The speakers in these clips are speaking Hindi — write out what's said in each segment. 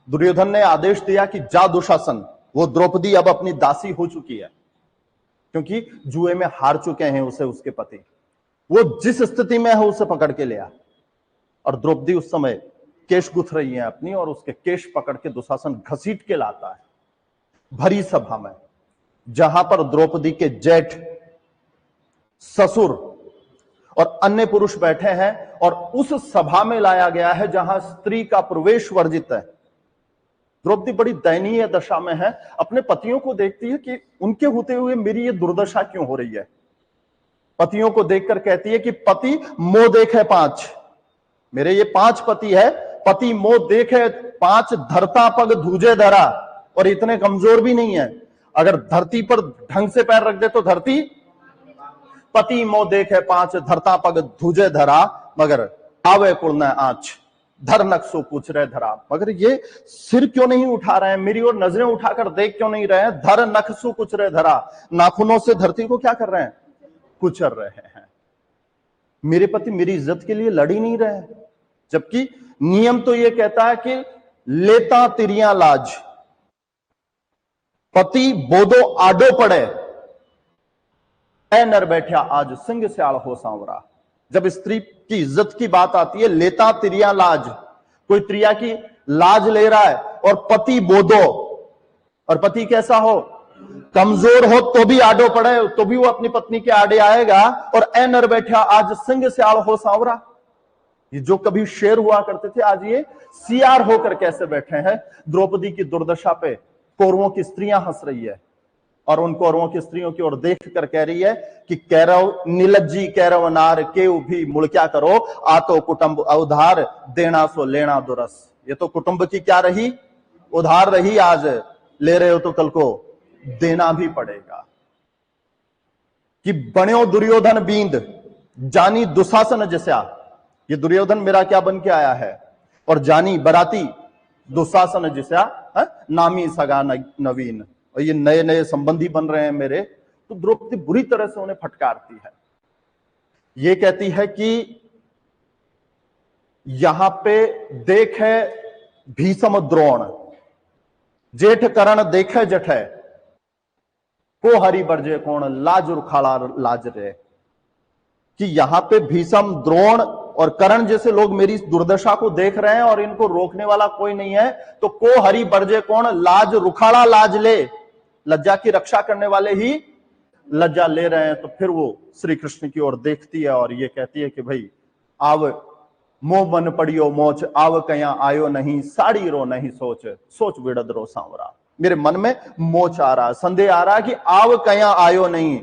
दुर्योधन ने आदेश दिया कि जा दुशासन, वो द्रौपदी अब अपनी दासी हो चुकी है, क्योंकि जुए में हार चुके हैं उसे उसके पति। वो जिस स्थिति में है उसे पकड़ के लिया, और द्रौपदी उस समय केश गुथ रही है अपनी, और उसके केश पकड़ के दुशासन घसीट के लाता है भरी सभा में, जहां पर द्रौपदी के जेठ, ससुर और अन्य पुरुष बैठे हैं, और उस सभा में लाया गया है जहां स्त्री का प्रवेश वर्जित है। द्रौपदी बड़ी दयनीय दशा में है, अपने पतियों को देखती है कि उनके होते हुए मेरी ये दुर्दशा क्यों हो रही है। पतियों को देखकर कहती है कि पति मोह देखे 5, मेरे ये 5 पति है, पति मोह देखे 5, धरता पग धूजे धरा, और इतने कमजोर भी नहीं है, अगर धरती पर ढंग से पैर रख दे तो धरती, पति मोह देखे 5, धरता पग धूजे धरा, मगर आवे कुल न आंच, धर नक्सो पूछ रहे धरा। मगर ये सिर क्यों नहीं उठा रहे हैं, मेरी ओर नजरें उठाकर देख क्यों नहीं रहे हैं। धर नक्सु कुछ रहे धरा, नाखूनों से धरती को क्या कर रहे हैं, कुचल रहे हैं। मेरे पति मेरी इज्जत के लिए लड़ ही नहीं रहे, जबकि नियम तो ये कहता है कि लेता तिरिया लाज, पति बोदो आडो पड़े, ऐ नर बैठा आज सिंह स्याल हो सांवरा। जब स्त्री की इज्जत की बात आती है, लेता तिरिया लाज, कोई त्रिया की लाज ले रहा है, और पति बोदो, और पति कैसा हो, कमजोर हो तो भी आडो पड़े, तो भी वो अपनी पत्नी के आड़े आएगा, और ऐ नर बैठा आज सिंह स्याल हो सांवरा। ये जो कभी शेर हुआ करते थे, आज ये सियार होकर कैसे बैठे हैं। द्रौपदी की दुर्दशा पे कौरवों की स्त्रियां हंस रही है, और उन कौरवों की स्त्रियों की ओर देख कर कह रही है कि कैरव निलज्जी कैरव नार केउ भी मुड़ क्या करो, आतो कुटुंब उधार देना सो लेना दुरस। ये तो कुटुंब की क्या रही, उधार रही, आज ले रहे हो तो कल को देना भी पड़ेगा। कि बण्यो दुर्योधन बींद जानी दुशासन जैसा, ये दुर्योधन मेरा क्या बन के आया है, और जानी बराती दुशासन जैसा, नामी सगा नवीन, और ये नए नए संबंधी बन रहे हैं मेरे। तो द्रौपदी बुरी तरह से उन्हें फटकारती है। ये कहती है कि यहां पे देख है भीषम द्रोण, जेठ करण देखे जठे, को हरि बरजे कौन लाज रुखाड़ा लाज रे। कि यहां पे भीषम, द्रोण और कर्ण जैसे लोग मेरी दुर्दशा को देख रहे हैं, और इनको रोकने वाला कोई नहीं है, तो को हरि बरजे कौन लाज रुखाड़ा लाज ले, लज्जा की रक्षा करने वाले ही लज्जा ले रहे हैं। तो फिर वो श्री कृष्ण की ओर देखती है और ये कहती है कि भाई आव मोह मन पड़ियो मोच, आव कया आयो नहीं, साड़ी रो नहीं सोच, सोच बिड़द रो सांवरा। मेरे मन में मोच आ रहा, संदेह आ रहा कि आव कया आयो नहीं,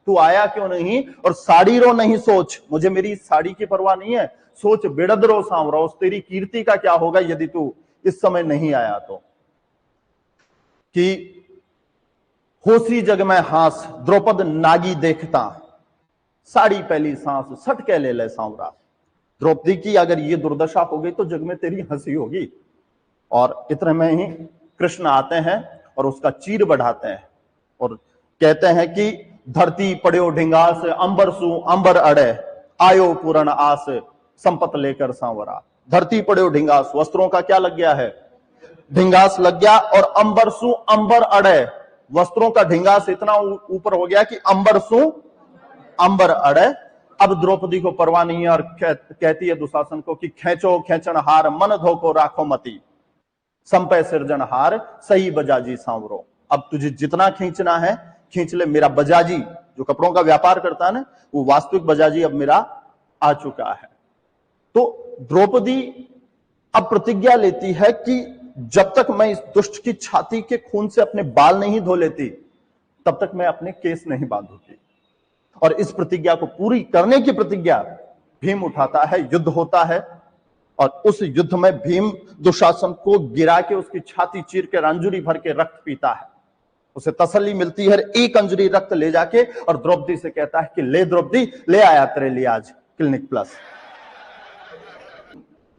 तू आया क्यों नहीं, और साड़ी रो नहीं सोच, मुझे मेरी साड़ी की परवाह नहीं है, सोच बिड़द रो सांवरा, उस तेरी कीर्ति का क्या होगा यदि तू इस समय नहीं आया तो। कि होसी जग में हास द्रौपद नागी देखता, साड़ी पहली सांस सट के ले सांवरा। द्रौपदी की अगर ये दुर्दशा हो गई तो जग में तेरी हंसी होगी। और इतने में ही कृष्ण आते हैं और उसका चीर बढ़ाते हैं और कहते हैं कि धरती पड़ो ढिंगास अंबर सु अंबर अड़े, आयो पूर्ण आस संपत लेकर सांवरा। धरती पड़ो ढिंगास, वस्त्रों का क्या लग गया है, ढिंगास लग गया, और अंबर सु अंबर अड़े, वस्त्रों का ढिंगास इतना ऊपर हो गया कि अंबर सु अंबर अड़े। अब द्रौपदी को परवाह नहीं है और कहती है दुशासन को कि खेचो खेचन हार मन धोको राखो मती, संपय सिरजन हार सही बजाजी सांवरो। अब तुझे जितना खींचना है खींच ले, मेरा बजाजी जो कपड़ों का व्यापार करता है ना, वो वास्तविक बजाजी अब मेरा आ चुका है। तो द्रौपदी अब प्रतिज्ञा लेती है कि जब तक मैं इस दुष्ट की छाती के खून से अपने बाल नहीं धो लेती तब तक मैं अपने केस नहीं बांधूंगी। और इस प्रतिज्ञा को पूरी करने की प्रतिज्ञा भीम उठाता है, युद्ध होता है, और उस युद्ध में भीम दुशासन को गिरा के उसकी छाती चीर के अंजुरी भर के रक्त पीता है। उसे तसल्ली मिलती है, एक अंजुरी रक्त ले जाके, और द्रौपदी से कहता है कि ले द्रौपदी, ले आया तेरे लिए आज क्लिनिक प्लस।